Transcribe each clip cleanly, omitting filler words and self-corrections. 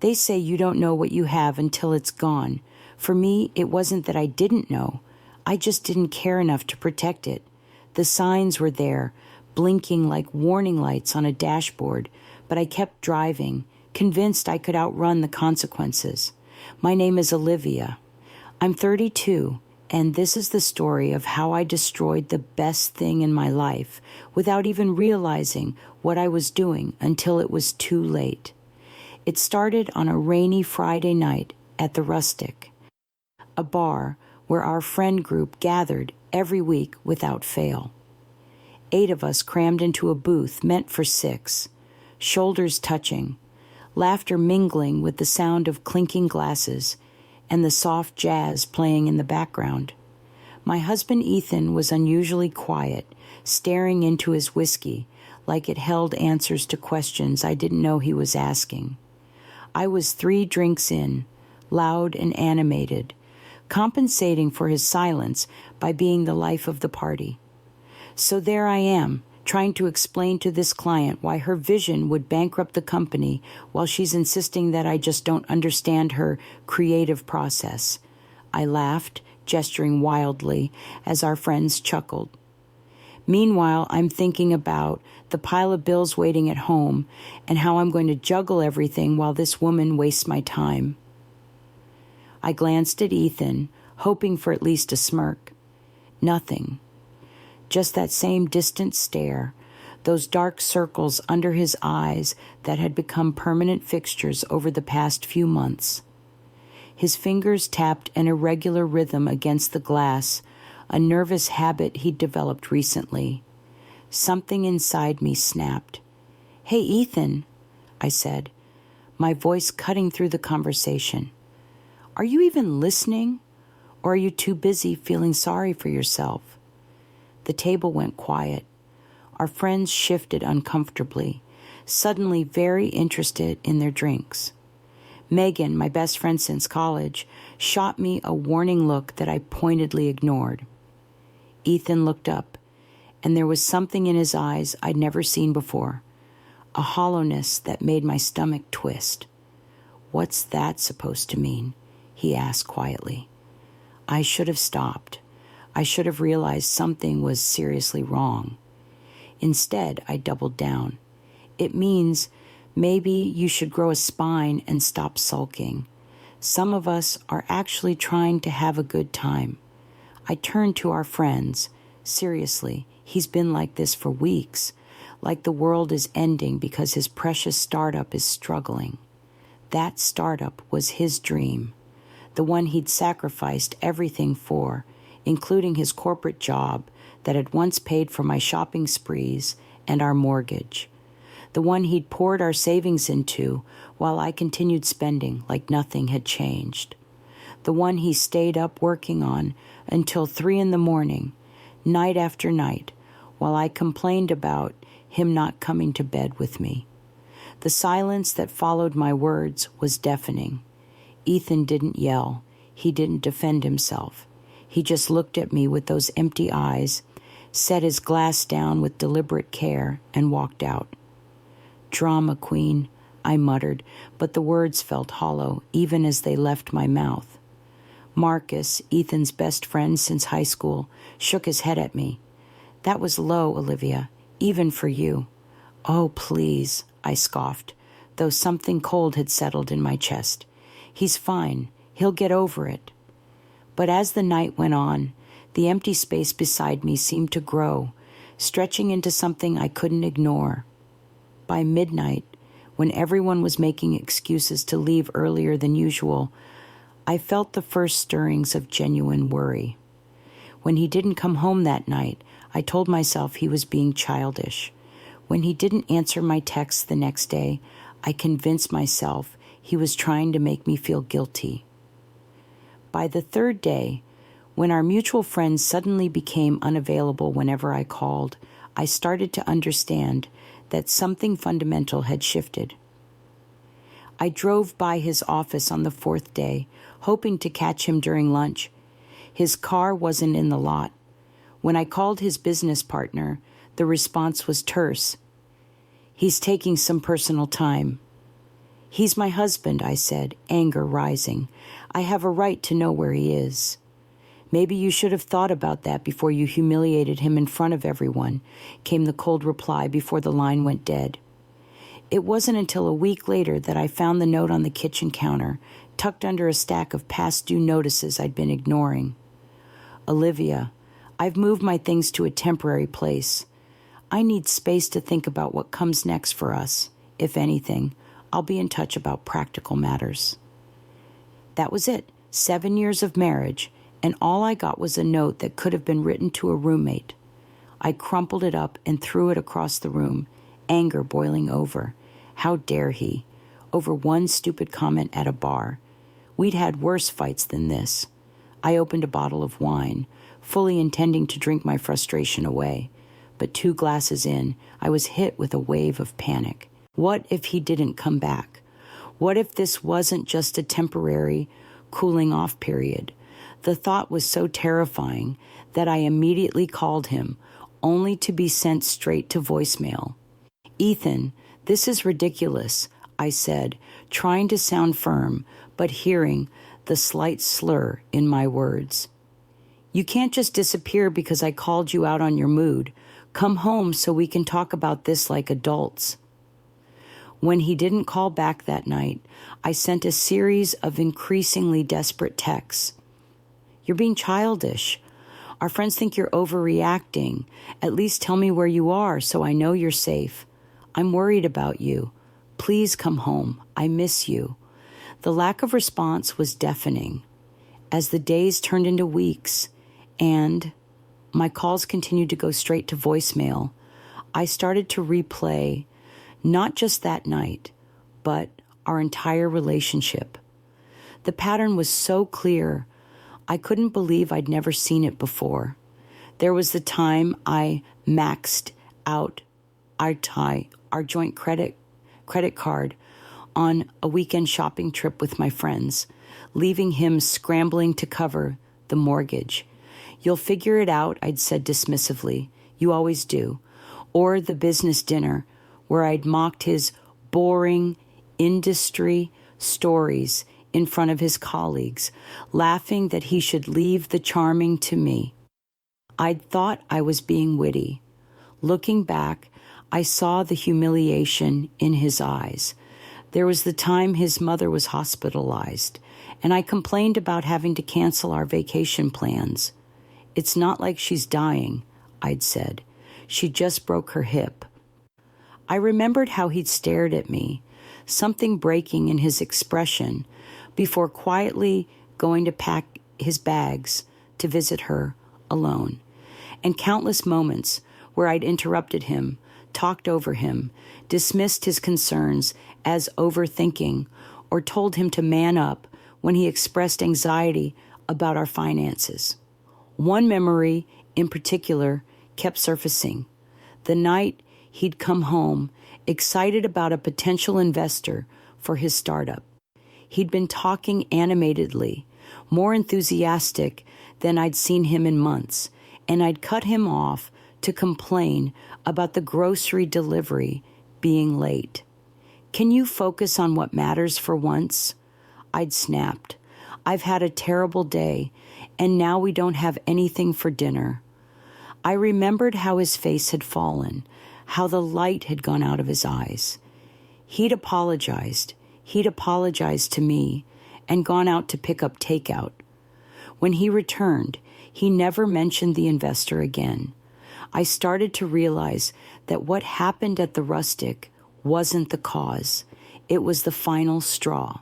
They say you don't know what you have until it's gone. For me, it wasn't that I didn't know. I just didn't care enough to protect it. The signs were there, blinking like warning lights on a dashboard, but I kept driving, convinced I could outrun the consequences. My name is Olivia. I'm 32, and this is the story of how I destroyed the best thing in my life without even realizing what I was doing until it was too late. It started on a rainy Friday night at the Rustic, a bar where our friend group gathered every week without fail. 8 of us crammed into a booth meant for 6, shoulders touching, laughter mingling with the sound of clinking glasses and the soft jazz playing in the background. My husband Ethan was unusually quiet, staring into his whiskey like it held answers to questions I didn't know he was asking. I was 3 drinks in, loud and animated, compensating for his silence by being the life of the party. So there I am, trying to explain to this client why her vision would bankrupt the company while she's insisting that I just don't understand her creative process. I laughed, gesturing wildly, as our friends chuckled. Meanwhile, I'm thinking about the pile of bills waiting at home and how I'm going to juggle everything while this woman wastes my time. I glanced at Ethan, hoping for at least a smirk. Nothing. Just that same distant stare, those dark circles under his eyes that had become permanent fixtures over the past few months. His fingers tapped an irregular rhythm against the glass, a nervous habit he'd developed recently. Something inside me snapped. "Hey, Ethan," I said, my voice cutting through the conversation. "Are you even listening? Or are you too busy feeling sorry for yourself?" The table went quiet. Our friends shifted uncomfortably, suddenly very interested in their drinks. Megan, my best friend since college, shot me a warning look that I pointedly ignored. Ethan looked up, and there was something in his eyes I'd never seen before, a hollowness that made my stomach twist. "What's that supposed to mean?" he asked quietly. I should have stopped. I should have realized something was seriously wrong. Instead, I doubled down. "It means maybe you should grow a spine and stop sulking. Some of us are actually trying to have a good time." I turned to our friends. Seriously, he's been like this for weeks, like the world is ending because his precious startup is struggling. That startup was his dream, the one he'd sacrificed everything for, including his corporate job that had once paid for my shopping sprees and our mortgage, the one he'd poured our savings into while I continued spending like nothing had changed, the one he stayed up working on until 3 a.m, night after night, while I complained about him not coming to bed with me. The silence that followed my words was deafening. Ethan didn't yell. He didn't defend himself. He just looked at me with those empty eyes, set his glass down with deliberate care, and walked out. "Drama queen," I muttered, but the words felt hollow, even as they left my mouth. Marcus, Ethan's best friend since high school, shook his head at me. "That was low, Olivia, even for you." "Oh, please," I scoffed, though something cold had settled in my chest. "He's fine. He'll get over it." But as the night went on, the empty space beside me seemed to grow, stretching into something I couldn't ignore. By midnight, when everyone was making excuses to leave earlier than usual, I felt the first stirrings of genuine worry. When he didn't come home that night, I told myself he was being childish. When he didn't answer my texts the next day, I convinced myself he was trying to make me feel guilty. By the 3rd day, when our mutual friend suddenly became unavailable whenever I called, I started to understand that something fundamental had shifted. I drove by his office on the 4th day, hoping to catch him during lunch. His car wasn't in the lot. When I called his business partner, the response was terse. "He's taking some personal time." He's my husband, I said, anger rising. I have a right to know where he is. Maybe you should have thought about that before you humiliated him in front of everyone, came the cold reply before the line went dead. It wasn't until a week later that I found the note on the kitchen counter, tucked under a stack of past due notices I'd been ignoring. Olivia, I've moved my things to a temporary place. I need space to think about what comes next for us. If anything, I'll be in touch about practical matters. That was it. 7 years of marriage, and all I got was a note that could have been written to a roommate. I crumpled it up and threw it across the room, anger boiling over. How dare he? Over one stupid comment at a bar. We'd had worse fights than this. I opened a bottle of wine, fully intending to drink my frustration away. But 2 glasses in, I was hit with a wave of panic. What if he didn't come back? What if this wasn't just a temporary cooling off period? The thought was so terrifying that I immediately called him, only to be sent straight to voicemail. Ethan, this is ridiculous, I said, trying to sound firm, but hearing the slight slur in my words. You can't just disappear because I called you out on your mood. Come home so we can talk about this like adults. When he didn't call back that night, I sent a series of increasingly desperate texts. You're being childish. Our friends think you're overreacting. At least tell me where you are so I know you're safe. I'm worried about you. Please come home. I miss you. The lack of response was deafening. As the days turned into weeks and my calls continued to go straight to voicemail, I started to replay not just that night, but our entire relationship. The pattern was so clear, I couldn't believe I'd never seen it before. There was the time I maxed out our joint credit card on a weekend shopping trip with my friends, leaving him scrambling to cover the mortgage. You'll figure it out, I'd said dismissively. You always do. Or the business dinner where I'd mocked his boring industry stories in front of his colleagues, laughing that he should leave the charming to me. I'd thought I was being witty. Looking back, I saw the humiliation in his eyes. There was the time his mother was hospitalized, and I complained about having to cancel our vacation plans. It's not like she's dying, I'd said. She just broke her hip. I remembered how he'd stared at me, something breaking in his expression, before quietly going to pack his bags to visit her alone, and countless moments where I'd interrupted him, talked over him, dismissed his concerns as overthinking, or told him to man up when he expressed anxiety about our finances. One memory in particular kept surfacing. The night he'd come home, excited about a potential investor for his startup. He'd been talking animatedly, more enthusiastic than I'd seen him in months, and I'd cut him off to complain about the grocery delivery being late. Can you focus on what matters for once? I'd snapped. I've had a terrible day, and now we don't have anything for dinner. I remembered how his face had fallen, how the light had gone out of his eyes. He'd apologized. He'd apologized to me and gone out to pick up takeout. When he returned, he never mentioned the investor again. I started to realize that what happened at the Rustic wasn't the cause. It was the final straw.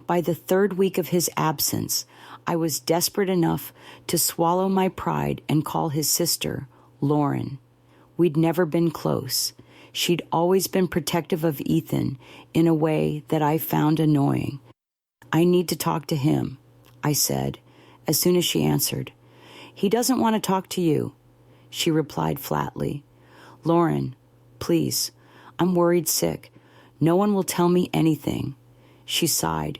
By the 3rd week of his absence, I was desperate enough to swallow my pride and call his sister, Lauren. We'd never been close. She'd always been protective of Ethan in a way that I found annoying. I need to talk to him, I said, as soon as she answered. He doesn't want to talk to you, she replied flatly. Lauren, please, I'm worried sick. No one will tell me anything. She sighed,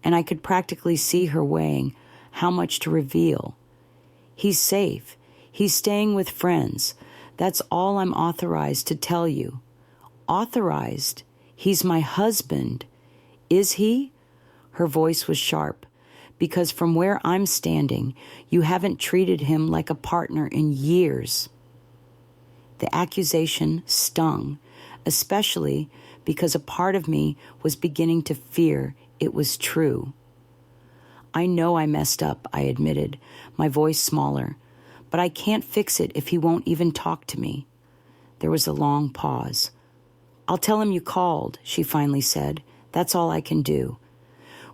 and I could practically see her weighing how much to reveal. He's safe. He's staying with friends. That's all I'm authorized to tell you. Authorized? He's my husband. Is he? Her voice was sharp. Because from where I'm standing, you haven't treated him like a partner in years. The accusation stung, especially because a part of me was beginning to fear it was true. I know I messed up, I admitted, my voice smaller, but I can't fix it if he won't even talk to me. There was a long pause. I'll tell him you called, she finally said. That's all I can do.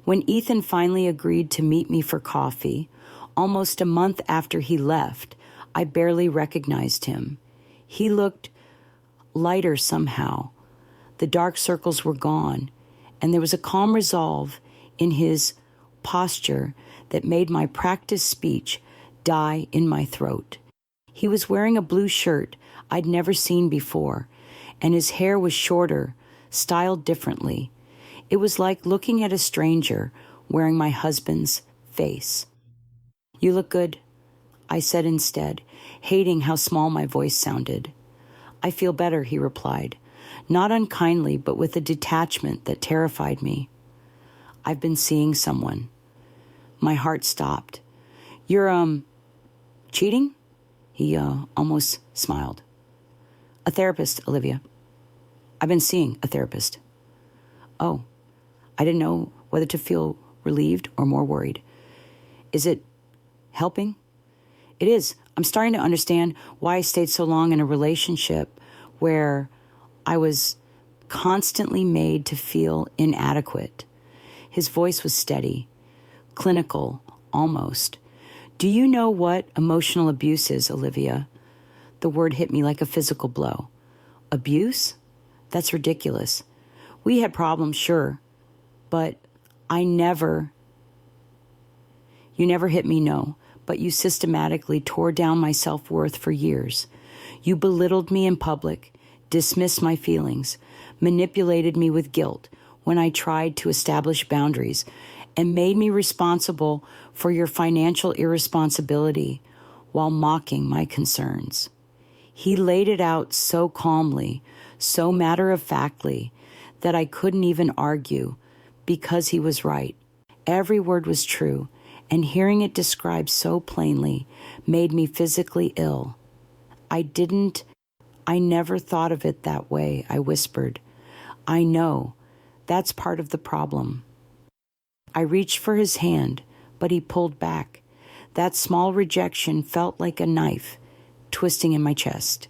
When Ethan finally agreed to meet me for coffee, almost a month after he left, I barely recognized him. He looked lighter somehow. The dark circles were gone, and there was a calm resolve in his posture that made my practiced speech die in my throat. He was wearing a blue shirt I'd never seen before, and his hair was shorter, styled differently. It was like looking at a stranger wearing my husband's face. You look good, I said instead, hating how small my voice sounded. I feel better, he replied, not unkindly, but with a detachment that terrified me. I've been seeing someone. My heart stopped. You're, cheating? He, almost smiled. A therapist, Olivia. I've been seeing a therapist. Oh, I didn't know whether to feel relieved or more worried. Is it helping? It is. I'm starting to understand why I stayed so long in a relationship where I was constantly made to feel inadequate. His voice was steady, clinical, almost. Do you know what emotional abuse is, Olivia? The word hit me like a physical blow. Abuse? That's ridiculous. We had problems, sure, but you never hit me, no, but you systematically tore down my self-worth for years. You belittled me in public, dismissed my feelings, manipulated me with guilt when I tried to establish boundaries, and made me responsible for your financial irresponsibility while mocking my concerns. He laid it out so calmly, so matter-of-factly, that I couldn't even argue because he was right. Every word was true, and hearing it described so plainly made me physically ill. I never thought of it that way, I whispered. I know. That's part of the problem. I reached for his hand, but he pulled back. That small rejection felt like a knife twisting in my chest.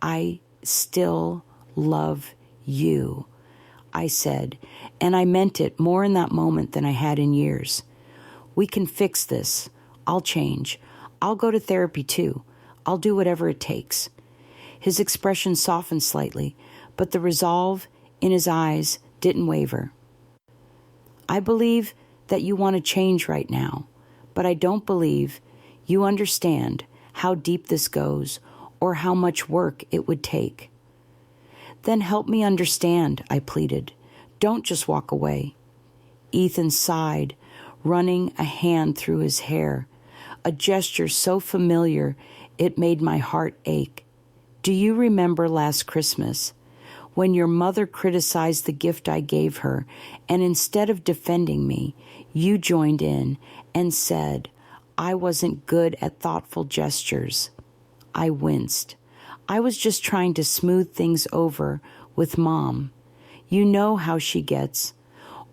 I still love you, I said, and I meant it more in that moment than I had in years. We can fix this. I'll change. I'll go to therapy too. I'll do whatever it takes. His expression softened slightly, but the resolve in his eyes didn't waver. I believe that you want to change right now, but I don't believe you understand how deep this goes or how much work it would take. Then help me understand, I pleaded. Don't just walk away. Ethan sighed, running a hand through his hair, a gesture so familiar it made my heart ache. Do you remember last Christmas, when your mother criticized the gift I gave her, and instead of defending me, you joined in and said I wasn't good at thoughtful gestures? I winced. I was just trying to smooth things over with Mom. You know how she gets.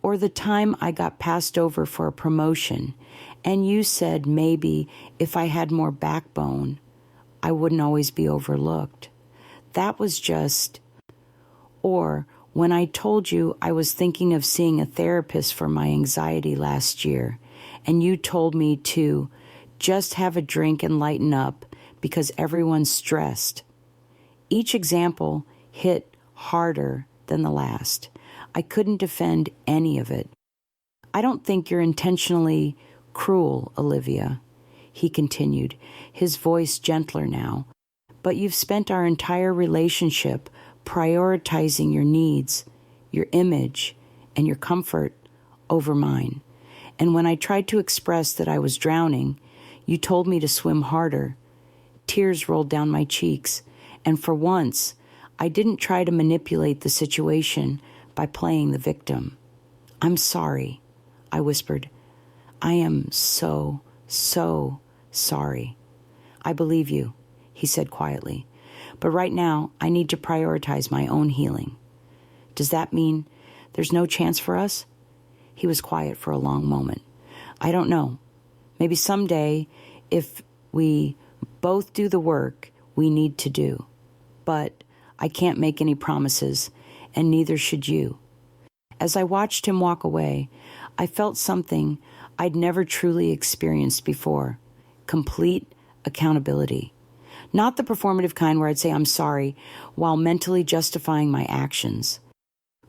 Or the time I got passed over for a promotion, and you said maybe if I had more backbone, I wouldn't always be overlooked. That was just... Or when I told you I was thinking of seeing a therapist for my anxiety last year, and you told me to just have a drink and lighten up because everyone's stressed. Each example hit harder than the last. I couldn't defend any of it. I don't think you're intentionally cruel, Olivia, he continued, his voice gentler now, but you've spent our entire relationship prioritizing your needs, your image, and your comfort over mine. And when I tried to express that I was drowning, you told me to swim harder. Tears rolled down my cheeks, and for once, I didn't try to manipulate the situation by playing the victim. I'm sorry, I whispered. I am so, so sorry. I believe you, he said quietly. But right now, I need to prioritize my own healing. Does that mean there's no chance for us? He was quiet for a long moment. I don't know. Maybe someday, if we both do the work we need to do. But I can't make any promises, and neither should you. As I watched him walk away, I felt something I'd never truly experienced before: complete accountability. Not the performative kind where I'd say I'm sorry while mentally justifying my actions,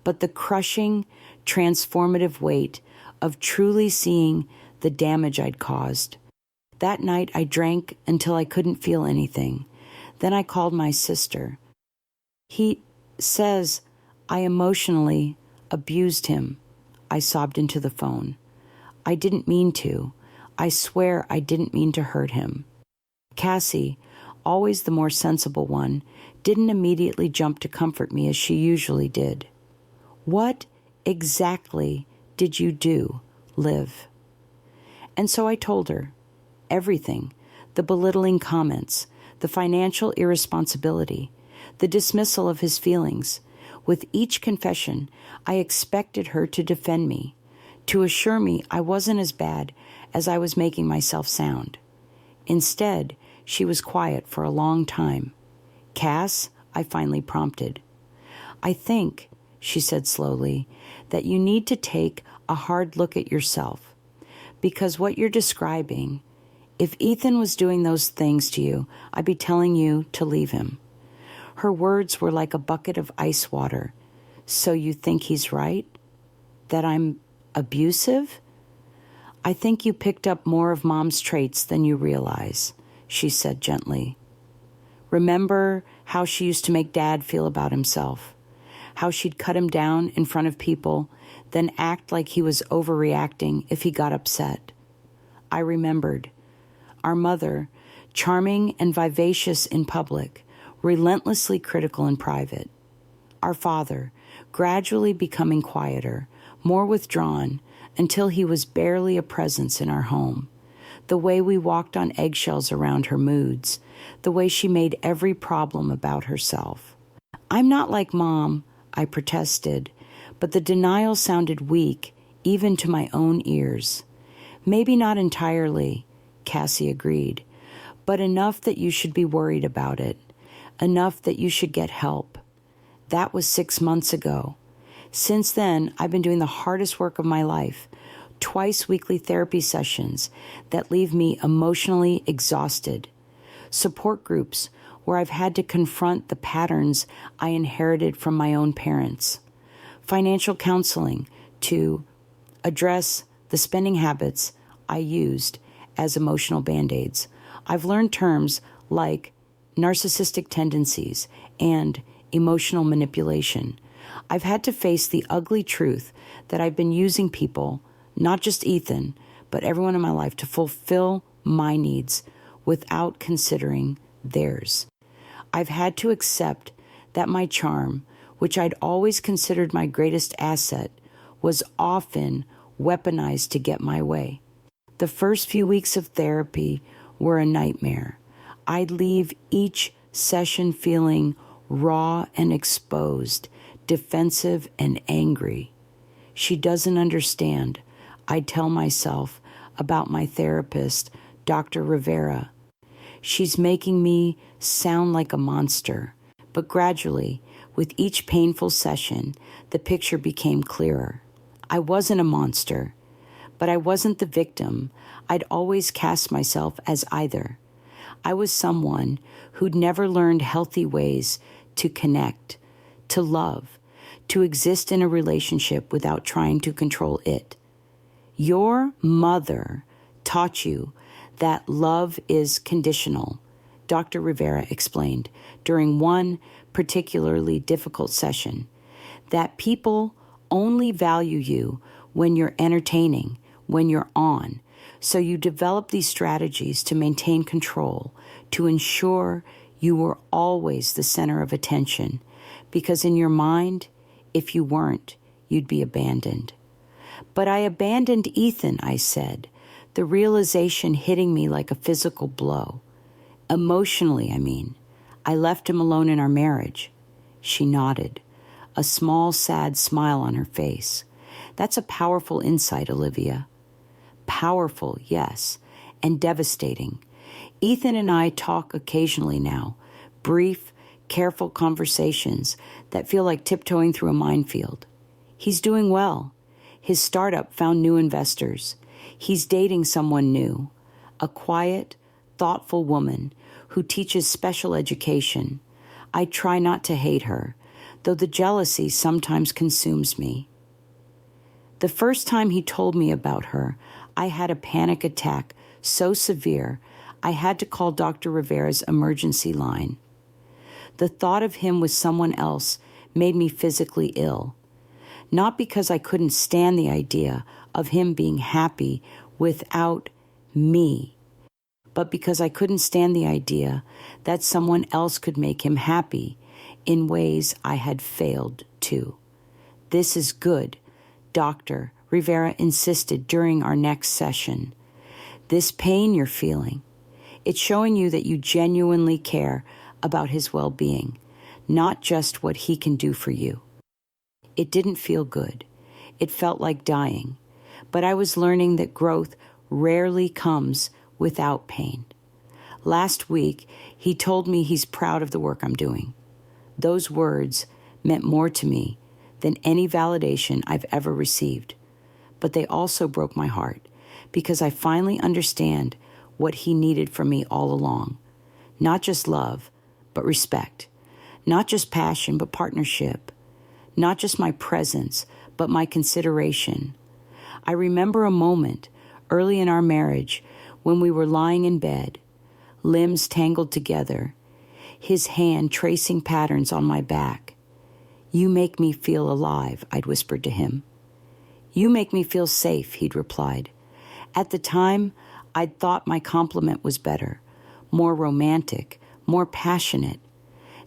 but the crushing, transformative weight of truly seeing the damage I'd caused. That night, I drank until I couldn't feel anything. Then I called my sister. He says I emotionally abused him. I sobbed into the phone. I didn't mean to. I swear I didn't mean to hurt him. Cassie, always the more sensible one, didn't immediately jump to comfort me as she usually did. What exactly did you do, Liv? And so I told her everything: the belittling comments, the financial irresponsibility, the dismissal of his feelings. With each confession, I expected her to defend me, to assure me I wasn't as bad as I was making myself sound. Instead, she was quiet for a long time. Cass, I finally prompted. I think, she said slowly, that you need to take a hard look at yourself. Because what you're describing, if Ethan was doing those things to you, I'd be telling you to leave him. Her words were like a bucket of ice water. So you think he's right? That I'm abusive? I think you picked up more of Mom's traits than you realize, she said gently. Remember how she used to make Dad feel about himself? How she'd cut him down in front of people, then act like he was overreacting if he got upset. I remembered. Our mother, charming and vivacious in public, relentlessly critical in private. Our father, gradually becoming quieter, more withdrawn, until he was barely a presence in our home. The way we walked on eggshells around her moods, the way she made every problem about herself. I'm not like Mom, I protested, but the denial sounded weak, even to my own ears. Maybe not entirely, Cassie agreed, but enough that you should be worried about it, enough that you should get help. That was 6 months ago. Since then, I've been doing the hardest work of my life, twice weekly therapy sessions that leave me emotionally exhausted, support groups where I've had to confront the patterns I inherited from my own parents, financial counseling to address the spending habits I used as emotional band-aids. I've learned terms like narcissistic tendencies and emotional manipulation. I've had to face the ugly truth that I've been using people, not just Ethan, but everyone in my life, to fulfill my needs without considering theirs. I've had to accept that my charm, which I'd always considered my greatest asset, was often weaponized to get my way. The first few weeks of therapy were a nightmare. I'd leave each session feeling raw and exposed, defensive and angry. She doesn't understand, I'd tell myself about my therapist, Dr. Rivera. She's making me sound like a monster. But gradually, with each painful session, the picture became clearer. I wasn't a monster, but I wasn't the victim I'd always cast myself as either. I was someone who'd never learned healthy ways to connect, to love, to exist in a relationship without trying to control it. Your mother taught you that love is conditional, Dr. Rivera explained during one particularly difficult session, that people only value you when you're entertaining, when you're on. So you develop these strategies to maintain control, to ensure you were always the center of attention, because in your mind, if you weren't, you'd be abandoned. But I abandoned Ethan, I said, the realization hitting me like a physical blow. Emotionally, I mean. I left him alone in our marriage. She nodded, a small, sad smile on her face. That's a powerful insight, Olivia. Powerful, yes, and devastating. Ethan and I talk occasionally now, brief, careful conversations that feel like tiptoeing through a minefield. He's doing well. His startup found new investors. He's dating someone new, a quiet, thoughtful woman who teaches special education. I try not to hate her, though the jealousy sometimes consumes me. The first time he told me about her, I had a panic attack so severe I had to call Dr. Rivera's emergency line. The thought of him with someone else made me physically ill. Not because I couldn't stand the idea of him being happy without me, but because I couldn't stand the idea that someone else could make him happy in ways I had failed to. This is good, Dr. Rivera insisted during our next session. This pain you're feeling, it's showing you that you genuinely care about his well-being, not just what he can do for you. It didn't feel good. It felt like dying. But I was learning that growth rarely comes without pain. Last week, he told me he's proud of the work I'm doing. Those words meant more to me than any validation I've ever received. But they also broke my heart because I finally understand what he needed from me all along. Not just love, but respect. Not just passion, but partnership. Not just my presence, but my consideration. I remember a moment early in our marriage when we were lying in bed, limbs tangled together, his hand tracing patterns on my back. "You make me feel alive," I'd whispered to him. "You make me feel safe," he'd replied. At the time, I'd thought my compliment was better, more romantic, more passionate.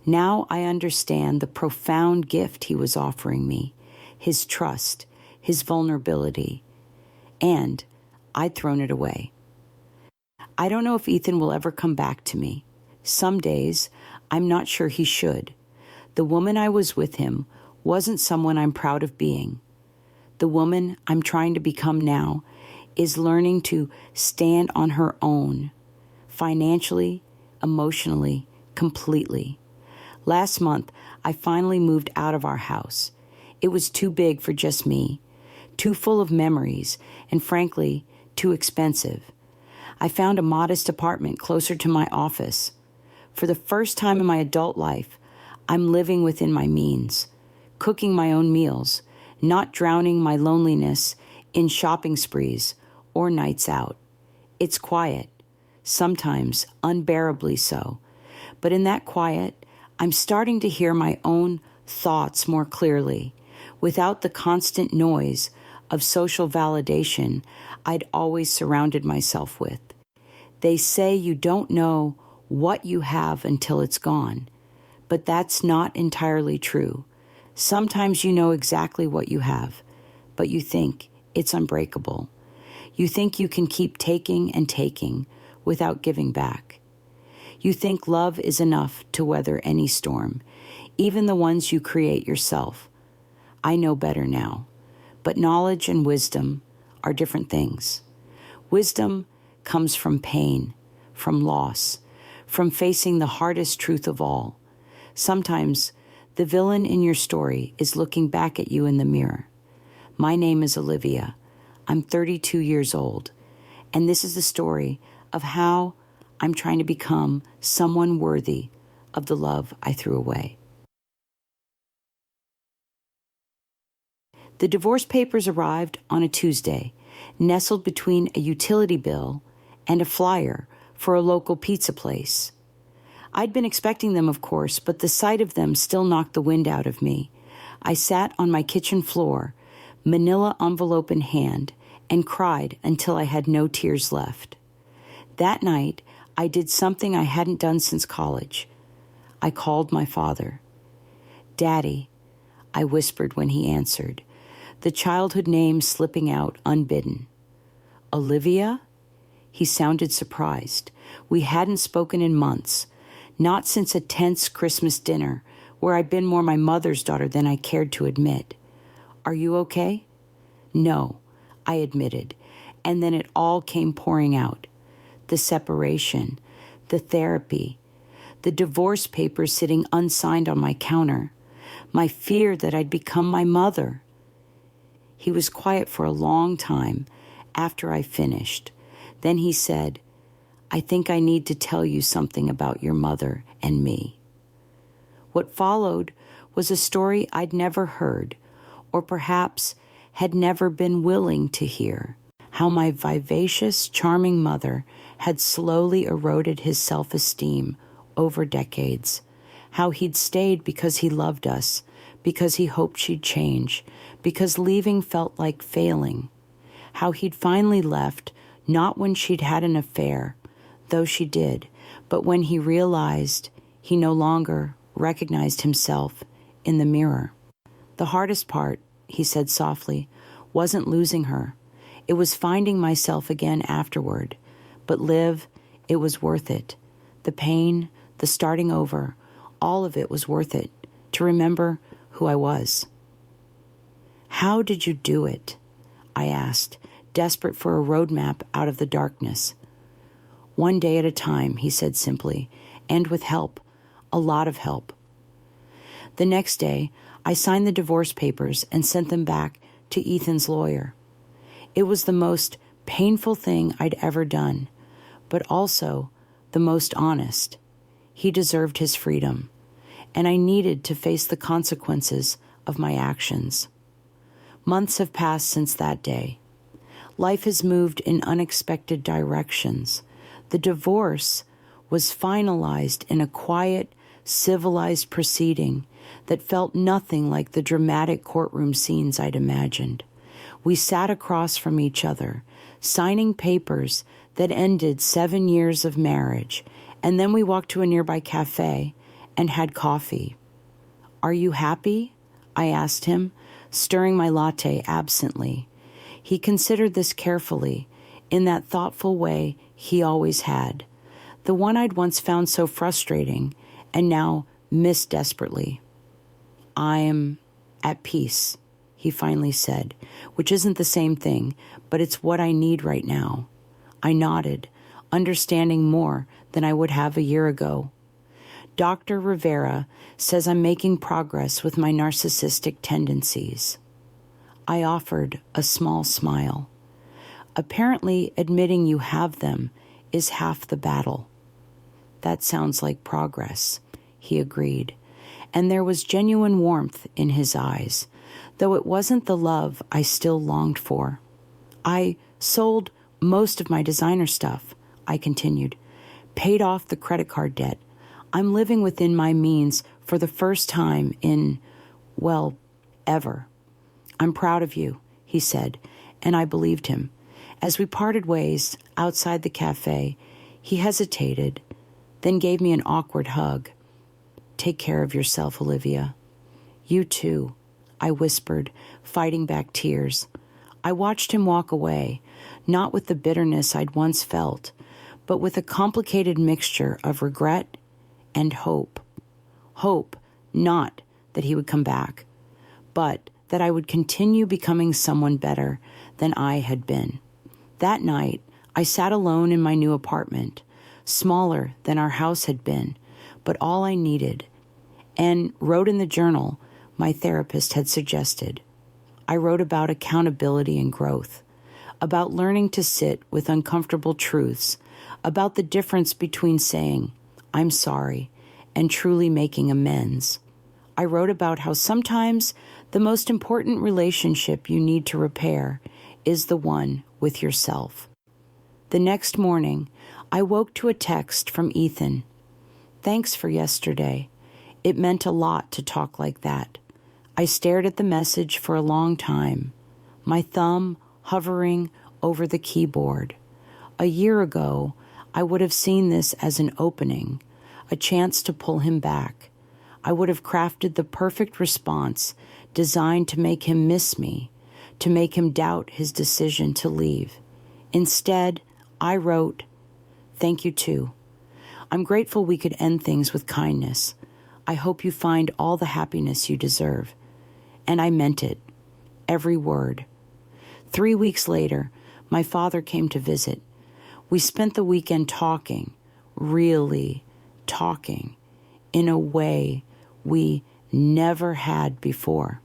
Now I understand the profound gift he was offering me, his trust, his vulnerability, and I'd thrown it away. I don't know if Ethan will ever come back to me. Some days, I'm not sure he should. The woman I was with him wasn't someone I'm proud of being. The woman I'm trying to become now is learning to stand on her own, financially, emotionally, completely. Last month, I finally moved out of our house. It was too big for just me, too full of memories, and frankly, too expensive. I found a modest apartment closer to my office. For the first time in my adult life, I'm living within my means, cooking my own meals, not drowning my loneliness in shopping sprees or nights out. It's quiet, sometimes unbearably so, but in that quiet, I'm starting to hear my own thoughts more clearly, without the constant noise of social validation I'd always surrounded myself with. They say you don't know what you have until it's gone, but that's not entirely true. Sometimes you know exactly what you have, but you think it's unbreakable. You think you can keep taking and taking without giving back. You think love is enough to weather any storm, even the ones you create yourself. I know better now, but knowledge and wisdom are different things. Wisdom comes from pain, from loss, from facing the hardest truth of all. Sometimes the villain in your story is looking back at you in the mirror. My name is Olivia. I'm 32 years old, and this is the story of how I'm trying to become someone worthy of the love I threw away. The divorce papers arrived on a Tuesday, nestled between a utility bill and a flyer for a local pizza place. I'd been expecting them, of course, but the sight of them still knocked the wind out of me. I sat on my kitchen floor, manila envelope in hand, and cried until I had no tears left. That night, I did something I hadn't done since college. I called my father. "Daddy," I whispered when he answered. the childhood name slipping out unbidden. Olivia? He sounded surprised. We hadn't spoken in months, not since a tense Christmas dinner where I'd been more my mother's daughter than I cared to admit. Are you okay? No, I admitted, and then it all came pouring out. The separation, the therapy, the divorce papers sitting unsigned on my counter, my fear that I'd become my mother. He was quiet for a long time after I finished. Then he said, I think I need to tell you something about your mother and me. What followed was a story I'd never heard, or perhaps had never been willing to hear. How my vivacious, charming mother had slowly eroded his self-esteem over decades. How he'd stayed because he loved us, because he hoped she'd change, because leaving felt like failing. How he'd finally left, not when she'd had an affair, though she did, but when he realized he no longer recognized himself in the mirror. The hardest part, he said softly, wasn't losing her. It was finding myself again afterward. But Liv, it was worth it. The pain, the starting over, all of it was worth it to remember who I was. How did you do it? I asked, desperate for a roadmap out of the darkness. One day at a time, he said simply, and with help, a lot of help. The next day, I signed the divorce papers and sent them back to Ethan's lawyer. It was the most painful thing I'd ever done, but also the most honest. He deserved his freedom, and I needed to face the consequences of my actions. Months have passed since that day. Life has moved in unexpected directions. The divorce was finalized in a quiet, civilized proceeding that felt nothing like the dramatic courtroom scenes I'd imagined. We sat across from each other, signing papers that ended 7 years of marriage, and then we walked to a nearby cafe and had coffee. Are you happy? I asked him, stirring my latte absently. He considered this carefully, in that thoughtful way he always had, the one I'd once found so frustrating and now missed desperately. I'm at peace, he finally said, which isn't the same thing, but it's what I need right now. I nodded, understanding more than I would have a year ago. Dr. Rivera says I'm making progress with my narcissistic tendencies. I offered a small smile. Apparently, admitting you have them is half the battle. That sounds like progress, he agreed, and there was genuine warmth in his eyes, though it wasn't the love I still longed for. I sold most of my designer stuff, I continued, paid off the credit card debt. I'm living within my means for the first time in, well, ever. I'm proud of you, he said, and I believed him. As we parted ways outside the cafe, he hesitated, then gave me an awkward hug. Take care of yourself, Olivia. You too, I whispered, fighting back tears. I watched him walk away, not with the bitterness I'd once felt, but with a complicated mixture of regret and hope. Hope, not that he would come back, but that I would continue becoming someone better than I had been. That night, I sat alone in my new apartment, smaller than our house had been, but all I needed, and wrote in the journal my therapist had suggested. I wrote about accountability and growth, about learning to sit with uncomfortable truths, about the difference between saying, I'm sorry, and truly making amends. I wrote about how sometimes the most important relationship you need to repair is the one with yourself. The next morning, I woke to a text from Ethan. Thanks for yesterday. It meant a lot to talk like that. I stared at the message for a long time, my thumb hovering over the keyboard. A year ago, I would have seen this as an opening, a chance to pull him back. I would have crafted the perfect response designed to make him miss me, to make him doubt his decision to leave. Instead, I wrote, "Thank you too. I'm grateful we could end things with kindness. I hope you find all the happiness you deserve." And I meant it, every word. 3 weeks later, my father came to visit. We spent the weekend talking, really talking, in a way we never had before.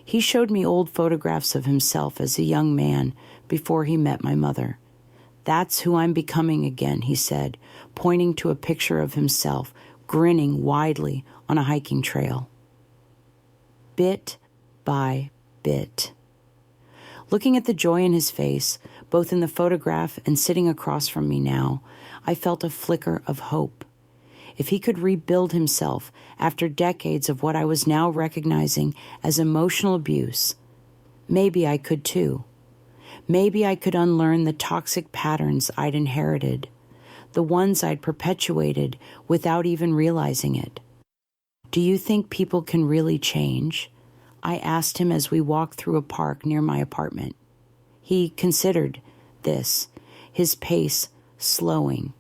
He showed me old photographs of himself as a young man before he met my mother. "That's who I'm becoming again," he said, pointing to a picture of himself, grinning widely on a hiking trail. Bit by bit. Looking at the joy in his face, both in the photograph and sitting across from me now, I felt a flicker of hope. If he could rebuild himself after decades of what I was now recognizing as emotional abuse, maybe I could too. Maybe I could unlearn the toxic patterns I'd inherited, the ones I'd perpetuated without even realizing it. "Do you think people can really change?" I asked him as we walked through a park near my apartment. He considered this, his pace slowing.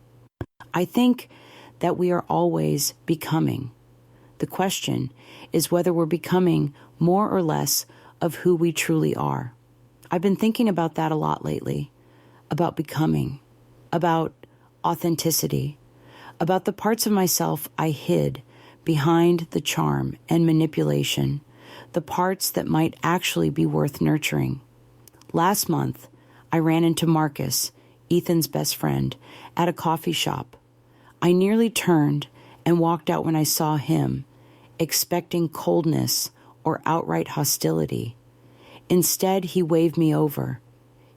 "I think that we are always becoming. The question is whether we're becoming more or less of who we truly are." I've been thinking about that a lot lately, about becoming, about authenticity, about the parts of myself I hid behind the charm and manipulation, the parts that might actually be worth nurturing. Last month, I ran into Marcus, Ethan's best friend, at a coffee shop. I nearly turned and walked out when I saw him, expecting coldness or outright hostility. Instead, he waved me over.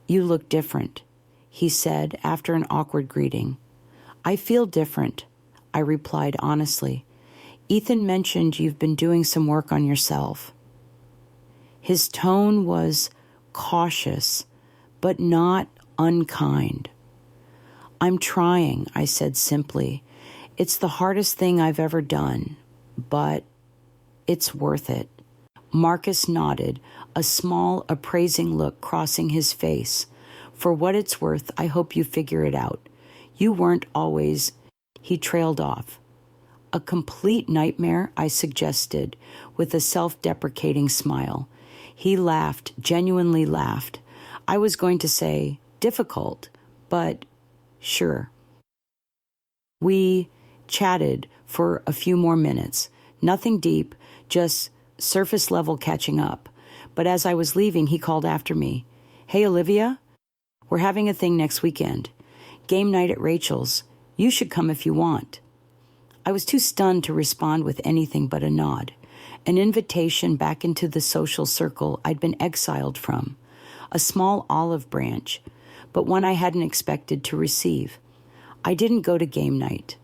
"You look different," he said after an awkward greeting. "I feel different," I replied honestly. "Ethan mentioned you've been doing some work on yourself." His tone was cautious, but not unkind. "I'm trying," I said simply. "It's the hardest thing I've ever done, but it's worth it." Marcus nodded, a small, appraising look crossing his face. "For what it's worth, I hope you figure it out. You weren't always—" He trailed off. "A complete nightmare," I suggested, with a self-deprecating smile. He laughed, genuinely laughed. I was going to say, difficult, but sure. We chatted for a few more minutes. Nothing deep, just surface level catching up. But as I was leaving, he called after me. "Hey, Olivia, we're having a thing next weekend. Game night at Rachel's. You should come if you want." I was too stunned to respond with anything but a nod. An invitation back into the social circle I'd been exiled from. A small olive branch, but one I hadn't expected to receive. I didn't go to game night.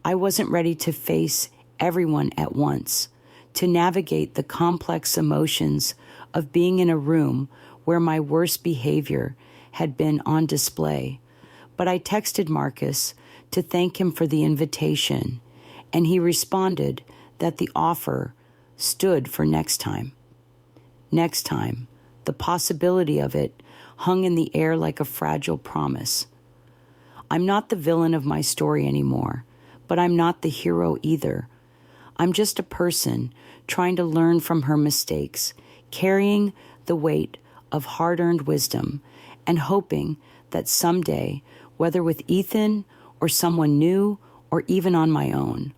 I wasn't ready to face everyone at once, to navigate the complex emotions of being in a room where my worst behavior had been on display. But I texted Marcus to thank him for the invitation, and he responded that the offer stood for next time. Next time, the possibility of it hung in the air like a fragile promise. I'm not the villain of my story anymore, but I'm not the hero either. I'm just a person trying to learn from her mistakes, carrying the weight of hard-earned wisdom, and hoping that someday, whether with Ethan or someone new or even on my own,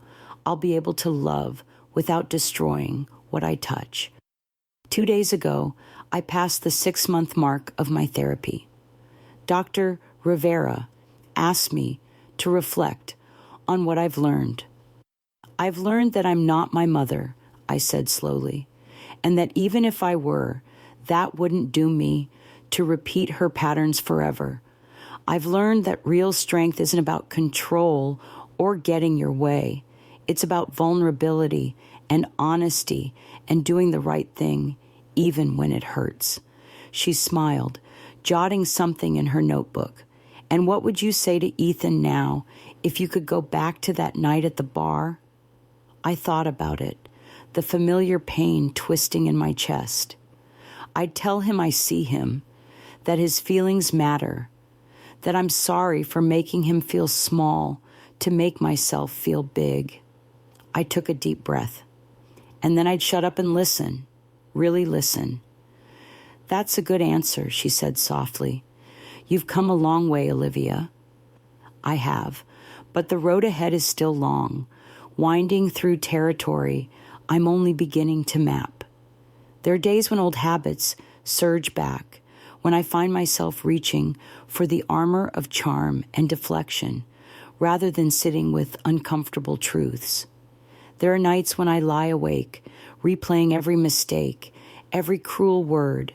I'll be able to love without destroying what I touch. 2 days ago, I passed the 6-month mark of my therapy. Dr. Rivera asked me to reflect on what I've learned. "I've learned that I'm not my mother," I said slowly, "and that even if I were, that wouldn't doom me to repeat her patterns forever. I've learned that real strength isn't about control or getting your way. It's about vulnerability and honesty and doing the right thing, even when it hurts." She smiled, jotting something in her notebook. "And what would you say to Ethan now if you could go back to that night at the bar?" I thought about it, the familiar pain twisting in my chest. I'd tell him I see him, that his feelings matter, that I'm sorry for making him feel small to make myself feel big. I took a deep breath, and then I'd shut up and listen, really listen. "That's a good answer," she said softly. "You've come a long way, Olivia." I have, but the road ahead is still long, winding through territory I'm only beginning to map. There are days when old habits surge back, when I find myself reaching for the armor of charm and deflection rather than sitting with uncomfortable truths. There are nights when I lie awake, replaying every mistake, every cruel word,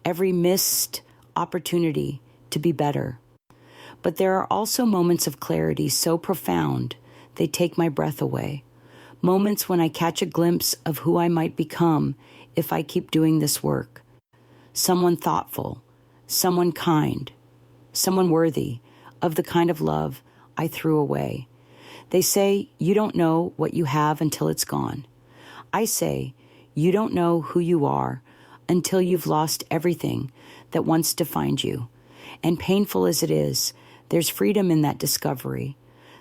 every missed opportunity to be better. But there are also moments of clarity so profound they take my breath away. Moments when I catch a glimpse of who I might become if I keep doing this work. Someone thoughtful, someone kind, someone worthy of the kind of love I threw away. They say you don't know what you have until it's gone. I say you don't know who you are until you've lost everything that once defined you. And painful as it is, there's freedom in that discovery,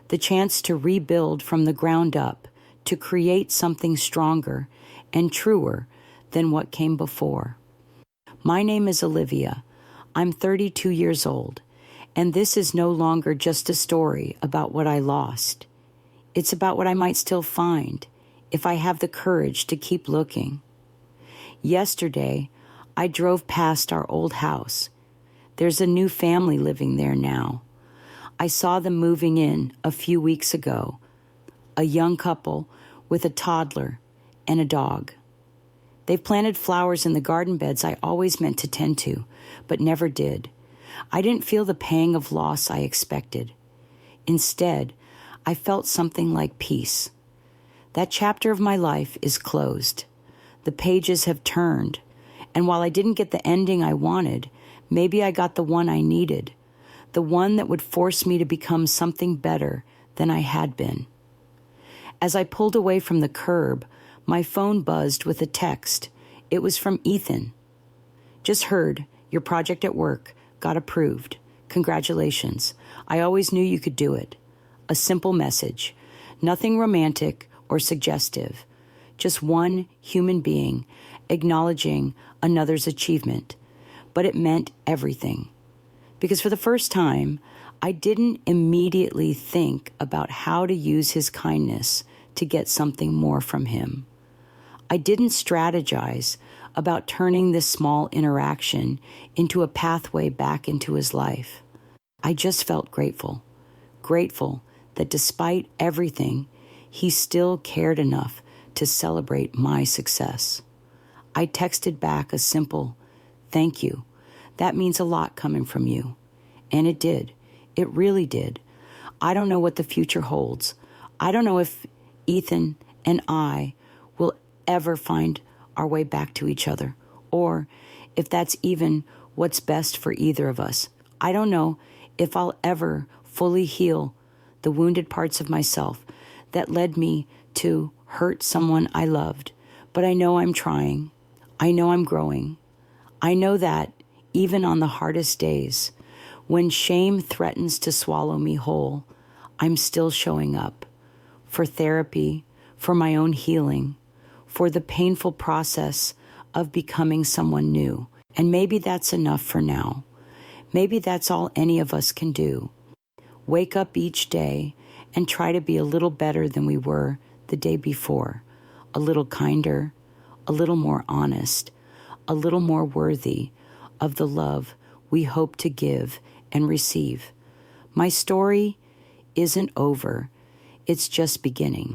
the chance to rebuild from the ground up, to create something stronger and truer than what came before. My name is Olivia. I'm 32 years old, and this is no longer just a story about what I lost. It's about what I might still find if I have the courage to keep looking. Yesterday, I drove past our old house. There's a new family living there now. I saw them moving in a few weeks ago, a young couple with a toddler and a dog. They've planted flowers in the garden beds I always meant to tend to, but never did. I didn't feel the pang of loss I expected. Instead, I felt something like peace. That chapter of my life is closed. The pages have turned, and while I didn't get the ending I wanted, maybe I got the one I needed, the one that would force me to become something better than I had been. As I pulled away from the curb, my phone buzzed with a text. It was from Ethan. "Just heard, your project at work got approved. Congratulations. I always knew you could do it." A simple message, nothing romantic or suggestive, just one human being acknowledging another's achievement. But it meant everything. Because for the first time, I didn't immediately think about how to use his kindness to get something more from him. I didn't strategize about turning this small interaction into a pathway back into his life. I just felt grateful. Grateful that despite everything, he still cared enough to celebrate my success. I texted back a simple, "Thank you. That means a lot coming from you." And it did. It really did. I don't know what the future holds. I don't know if Ethan and I will ever find our way back to each other, or if that's even what's best for either of us. I don't know if I'll ever fully heal the wounded parts of myself that led me to hurt someone I loved, but I know I'm trying. I know I'm growing. I know that even on the hardest days, when shame threatens to swallow me whole, I'm still showing up for therapy, for my own healing, for the painful process of becoming someone new. And maybe that's enough for now. Maybe that's all any of us can do. Wake up each day and try to be a little better than we were the day before, a little kinder, a little more honest, a little more worthy of the love we hope to give and receive. My story isn't over. It's just beginning.